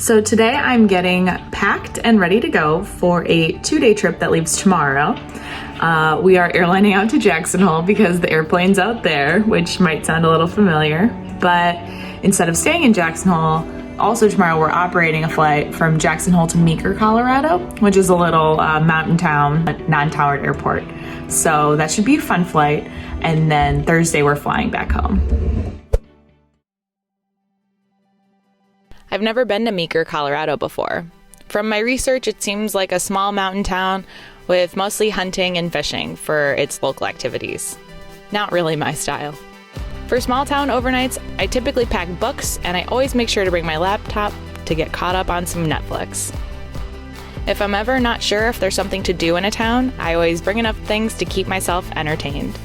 So today I'm getting packed and ready to go for a 2-day trip that leaves tomorrow. We are airlining out to Jackson Hole because the airplane's out there, which might sound a little familiar. But instead of staying in Jackson Hole, also tomorrow we're operating a flight from Jackson Hole to Meeker, Colorado, which is a little mountain town, non-towered airport. So that should be a fun flight. And then Thursday we're flying back home. I've never been to Meeker, Colorado before. From my research, it seems like a small mountain town with mostly hunting and fishing for its local activities. Not really my style. For small town overnights, I typically pack books, and I always make sure to bring my laptop to get caught up on some Netflix. If I'm ever not sure if there's something to do in a town, I always bring enough things to keep myself entertained.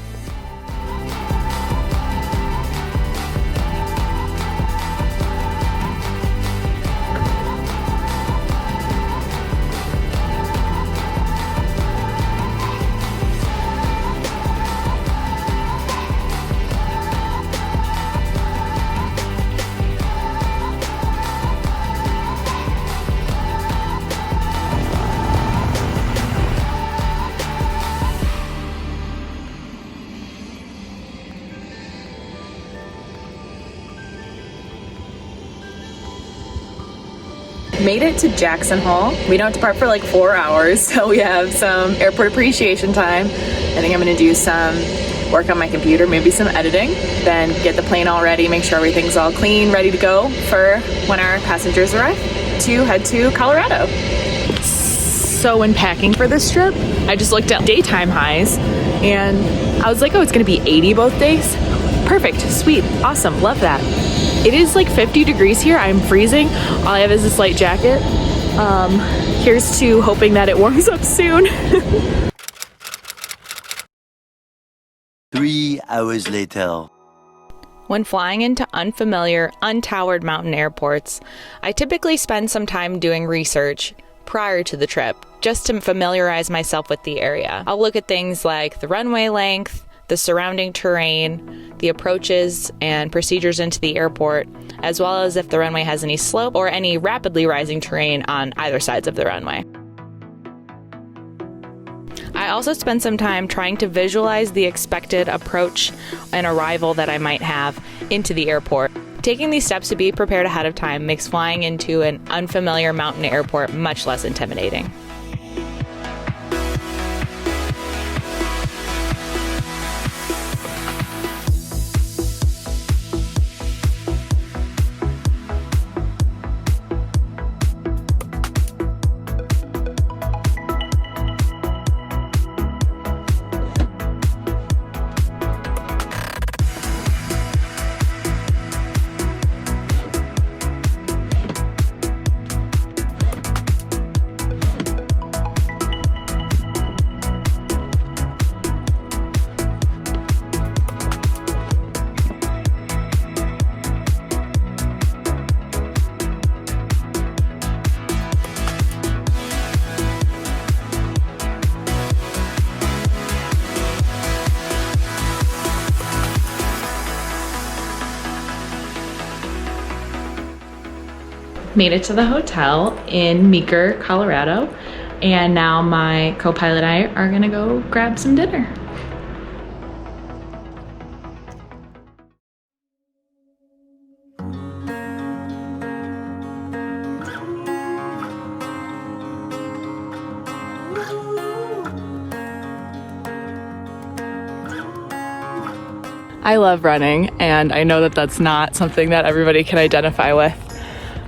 Made it to Jackson Hole. We don't depart for like 4 hours, so we have some airport appreciation time. I think I'm gonna do some work on my computer, maybe some editing, then get the plane all ready, make sure everything's all clean, ready to go for when our passengers arrive to head to Colorado. So when packing for this trip, I just looked at daytime highs and I was like, oh, it's gonna be 80 both days. Perfect, sweet, awesome, love that. It is like 50 degrees here. I'm freezing. All I have is this light jacket. Here's to hoping that it warms up soon. 3 hours later. When flying into unfamiliar, untowered mountain airports, I typically spend some time doing research prior to the trip, just to familiarize myself with the area. I'll look at things like the runway length, the surrounding terrain, the approaches and procedures into the airport, as well as if the runway has any slope or any rapidly rising terrain on either sides of the runway. I also spend some time trying to visualize the expected approach and arrival that I might have into the airport. Taking these steps to be prepared ahead of time makes flying into an unfamiliar mountain airport much less intimidating. Made it to the hotel in Meeker, Colorado, and now my co-pilot and I are gonna go grab some dinner. I love running, and I know that that's not something that everybody can identify with.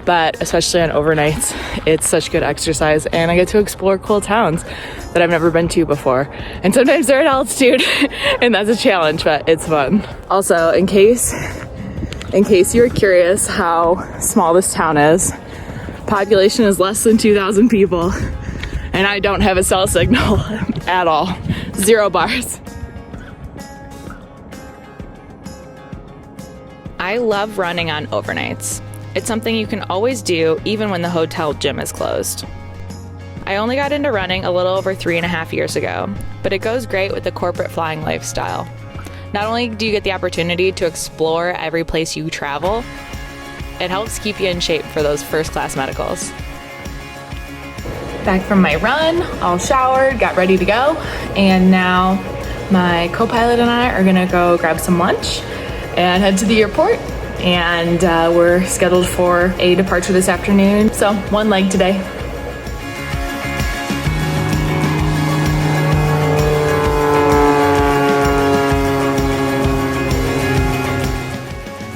But especially on overnights, it's such good exercise, and I get to explore cool towns that I've never been to before. And sometimes they're at altitude, and that's a challenge, but it's fun. Also, in case you're curious how small this town is, population is less than 2,000 people, and I don't have a cell signal at all. 0 bars. I love running on overnights. It's something you can always do even when the hotel gym is closed. I only got into running a little over 3.5 years ago, but it goes great with the corporate flying lifestyle. Not only do you get the opportunity to explore every place you travel, It helps keep you in shape for those first-class medicals. Back from my run, all showered, got ready to go, and now my co-pilot and I are gonna go grab some lunch and head to the airport. And we're scheduled for a departure this afternoon, so one leg today.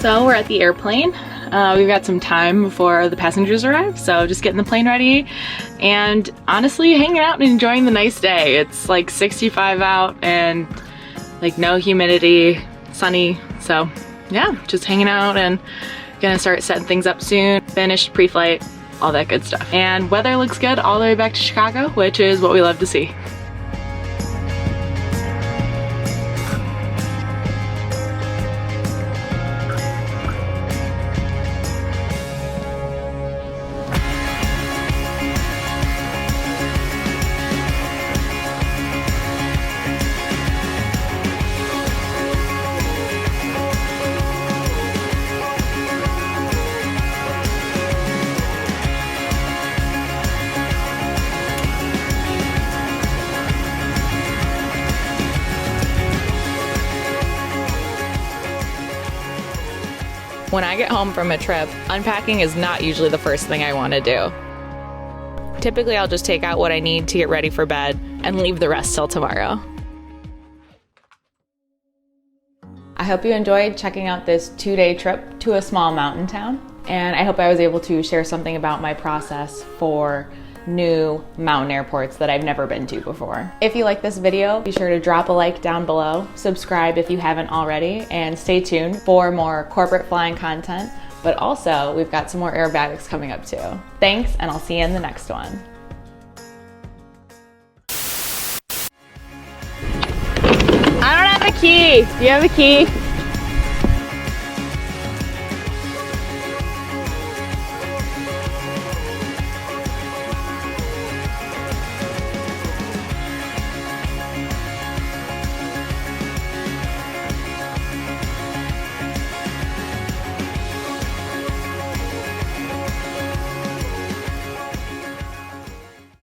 So we're at the airplane. We've got some time before the passengers arrive, so just getting the plane ready and honestly hanging out and enjoying the nice day. It's like 65 out and like no humidity, sunny, so yeah, just hanging out and gonna start setting things up soon. Finished pre-flight, all that good stuff. And weather looks good all the way back to Chicago, which is what we love to see. When I get home from a trip, unpacking is not usually the first thing I want to do. Typically, I'll just take out what I need to get ready for bed and leave the rest till tomorrow. I hope you enjoyed checking out this 2-day trip to a small mountain town, and I hope I was able to share something about my process for new mountain airports that I've never been to before. If you like this video, be sure to drop a like down below, subscribe if you haven't already, and stay tuned for more corporate flying content. But also, we've got some more aerobatics coming up too. Thanks, and I'll see you in the next one. I don't have a key. Do you have a key?